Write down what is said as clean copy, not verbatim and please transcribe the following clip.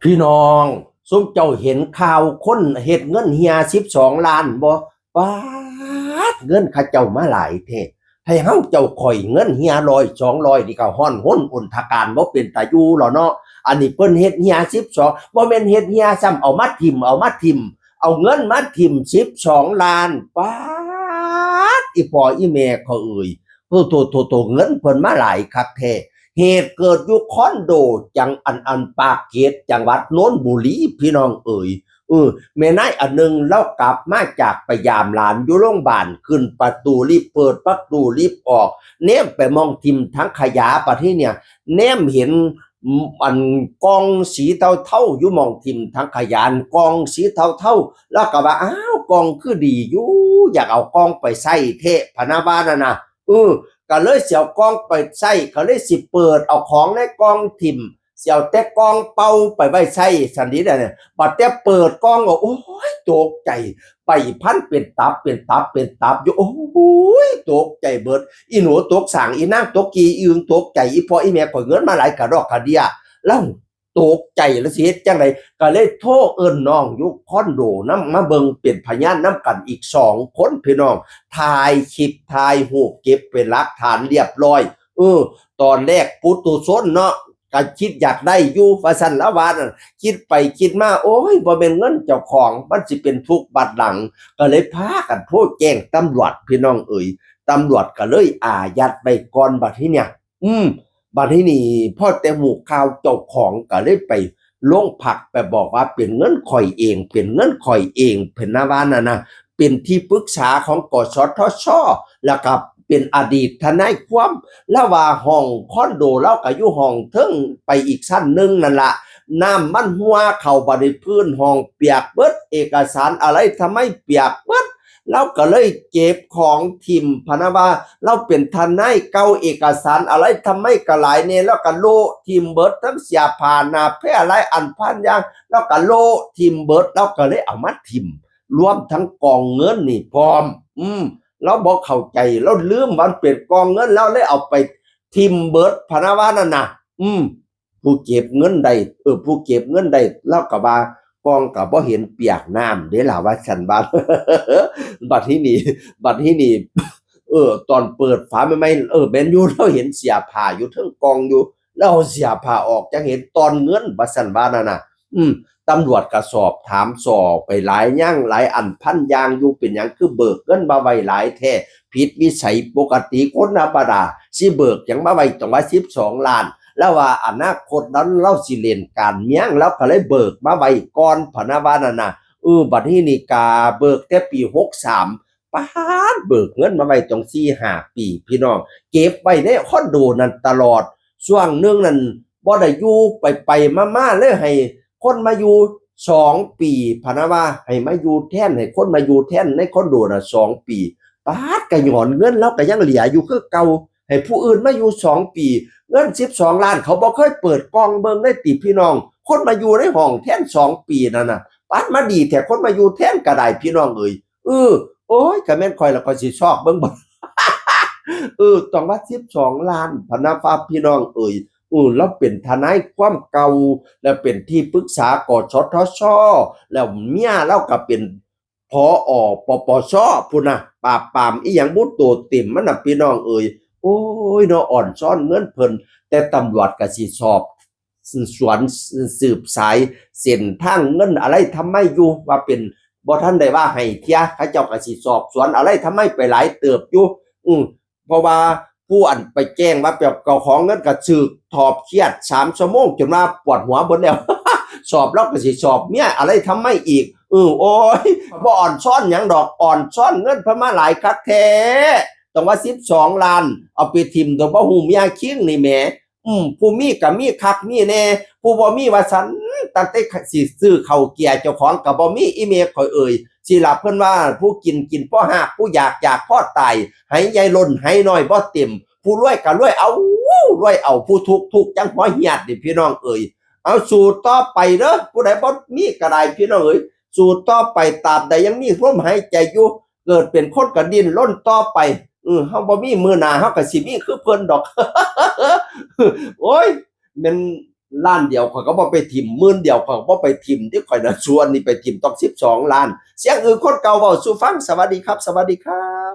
พี่น้องส้มเจ้าเห็นข่าวคนเฮ็ดเงินเฮีย12 ล้านบ่ป๊าดเงินเข้าเจ้ามาหลายแท้ให้เฮาเจ้าข่อยเงินเฮีย100 200นี่ก็ฮ้อนห้นอุนทการบ่เป็นตาอยู่หรอเนาะอันนี้เพิ่นเฮ็ดเฮีย12บ่แม่นเฮ็ดเฮียซ้ำเอามาทิ่มเอาเงินมาทิ่ม12 ล้านป๊าดอีพ่ออีแม่เขาเอ่ยโตเงินเพิ่นมาหลายคักแท้ เหตุเกิดอยู่คอนโดจังอันปากเกร็ดจังหวัดโน้นบุรีพี่น้องเอ๋ยแม่นายอันหนึ่งเล่ากลับมาจากไปยามหลานอยู่โรงพยาบาลขึ้นประตูรีบเปิดประตูรีบออกเนมไปมองทิมทั้งขยะประเทศเนี่ยเนมเห็นอันกองสีเท่าอยู่มองทิมทั้งขยานกองสีเท่าแล้วก็ว่าอ้าวกองคือดีอยู่อยากเอากองไปใส่เทพนาบานะนะก็เลยเสี่ยวกองไปใส่เขาเลยสิเปิดเอาของในกองทิมเสี่ยวแต่กองเป่าไปไว้ใส่สันนี้เนี่ยบัดแต่เปิดกองก็โอ้ยตกใจไปพันเป็นตับอยู่โอ้ยตกใจเบิดอีหนูตกสางอีนางตกกีอึงตกใจอีพ่ออีแม่ข่อยเงินมาหลายกะดอกกะเดียแล้วตกใจแล้วสิเฮ็ดจังไดก็เลยโทรเอิ้นน้องอยู่คอนโดนำมาเบิ่งเป็นพยานนำกันอีก2 คนพี่น้องถ่ายคลิปถ่ายรูปเก็บเป็นหลักฐานเรียบร้อยตอนแรกปุตุชนเนาะก็คิดอยากได้อยู่ว่าซั่นละว่านั่นคิดไปคิดมาโอ้ยบ่แม่นเงินเจ้าของมันสิเป็นทุกข์บัดหลังก็เลยพากันโทรแจ้งตำรวจพี่น้องเอ๋ยตำรวจก็เลยอายัดไปก่อนบัดทีเนี่ยบัดทีนี้พอแต่หมู่ข่าวเจ้าของก็เลยไปโรงพักไปบอกว่าเป็นเงินข่อยเองเป็นเงินข่อยเองเพิ่นนะว่านั่นน่ะเป็นที่ปรึกษาของกสทช.แล้วก็เป็นอดีตทนายความแล้วว่าห้องคอนโดแล้วก็อยู่ห้องเทิงไปอีกชั้นหนึ่งนั่นล่ะน้ำมันหัวเข้าบ่ได้พื้นห้องเปียกเบิดเอกสารอะไรทำไมเปียกเบิดเราก็เลยเก็บของทิมพนะว่าเราเป็นทนายเก่าเอกสารอะไรทำไมก็หลายเนี่ยแล้วก็โลทิมเบิดทั้งเสียผ่านหน้าแพร่อะไรอันพันอย่างแล้วก็โลทิมเบิดเราก็เลยเอามาทิมรวมทั้งกองเงินนี่พร้อมเราบอกเข้าใจเราลืมมันเป็นกองเงินแล้วเลยเอาไปทิมเบิดพนะว่านั่นน่ะผู้เก็บเงินใดผู้เก็บเงินใดแล้วก็ว่ากองก็บ่เห็นเปียกน้ำเด้ล่ะว่าฉันว่า บัดที่นี่ตอนเปิดฝาใหม่ๆแม่นอยู่เราเห็นเสียผ้าอยู่เทิงกองอยู่แล้วเอาเสียผ้าออกจังเห็นตอนเงินว่าซั่นว่านั่นน่ะตำรวจก็สอบถามสอบไปหลายอย่างหลายอันพันอย่างอยู่เป็นหยังคือเบิกเงินมาไว้หลายแท้ผิดวิสัยปกติคนธรรมดาสิเบิกหยังมาไว้ต้องว่า12 ล้านแล้วว่าอนาคตนั้นเราสิเล่นการเมืองแล้วก็เลยเบิกมาไว้ก่อนพะนะว่านั่นน่ะบัดนี้นี่กาเบิกแต่ปี63ป๊าดเบิกเงินมาไว้ต้อง4-5 ปีพี่น้องเก็บไว้ในคอนโดนั้นตลอดช่วงนึงนั้นบ่ได้อยู่ไปมาๆเลยให้คนมาอยู่2 ปีพะนะว่าให้มาอยู่แทนให้คนมาอยู่แทนในคอนโดน่ะ2 ปีป๊าดก็ย้อนเงินแล้วก็ยังเหลืออยู่คือเก่าให้ผู้อื่นมาอยู่2 ปีเงิน12 ล้านเขาบ่เคยเปิดกล้องเบิ่งได้ติพี่น้องคนมาอยู่ในห้องแทน2 ปีนั่นน่ะป๊าดมาดีแท้คนมาอยู่แทนก็ได้พี่น้องเอ้ยโอ้ยก็แม่นข่อยแล้วก็สิชอบเบิ่งบ่ ต้องว่า12 ล้านพะนะฟ้าพี่น้องเอ้ยแล้วเป็นทนายความเก่าแล้วเป็นที่ปรึกษากสทช.แล้วเมียเราก็เป็นผอ.ปปช.พุ่นน่ะปราบปรามอีหยังบ่โตเต็มมันน่ะพี่น้องเอ้ยโอ้ยเนาะอ่อนซ้อนเงินเพิ่นแต่ตำรวจก็สิสอบสวนสืบสายเส้นทางเงินอะไรทำไมอยู่ว่าเป็นบ่ทันได้ว่าให้เที่ยเขาเจ้าก็สิสอบสวนอะไรทำไมไปหลายเติบอยู่เพราะว่าผู้อันไปแจ้งว่าแบบเจ้าของเงินก็สึกถอบเครียด3 ชั่วโมงจนว่าปวดหัวเบิดแล้ว สอบแล้วก็สิสอบเมียอะไรทำไมอีกโอ้ยบ่อ่อนซ้อนหยังดอกอ่อนซ้อนเงินเพิ่นมาหลายคักแท้ต้องว่า12 ล้านเอาไปทิ่มต้องบ่ฮู้เมียคิงนี่แหมผู้มีก็มีคักมีแน่ผู้บ่มีว่าซั่นตั้งแต่สิซื้อข้าวเกียเจ้าของก็บ่มีอีเมลข่อยเอ่ยสิล่ะเพิ่นว่าผู้กินพอหากผู้อยากพอตายให้ใหญ่ล้นให้น้อยบ่เต็มผู้รวยก็รวยเอาผู้ทุกข์จังหัวเหียดนี่พี่น้องเอ่ยเอาสู่ต่อไปเด้อผู้ใดบ่มีก็ได้พี่น้องเอ้ยสู่ต่อไปตราบใดยังมีลมหายใจอยู่เกิดเป็นคนก็ดิ้นรนต่อไปเฮาบ่มีมื้อหน้าเฮาก็สิมีคือเพิ่นดอก โอ้ยแม่น ล้านเดียวข่อยก็บ่ไปทิ่มหมื่นเดียวข่อยก็บ่ไปทิ่มที่ข่อยน่ะชวนนี่ไปทิ่มต้อง12ล้านเสียงอื่นคนเก่าเว้าสู่ฟังสวัสดีครับสวัสดีครับ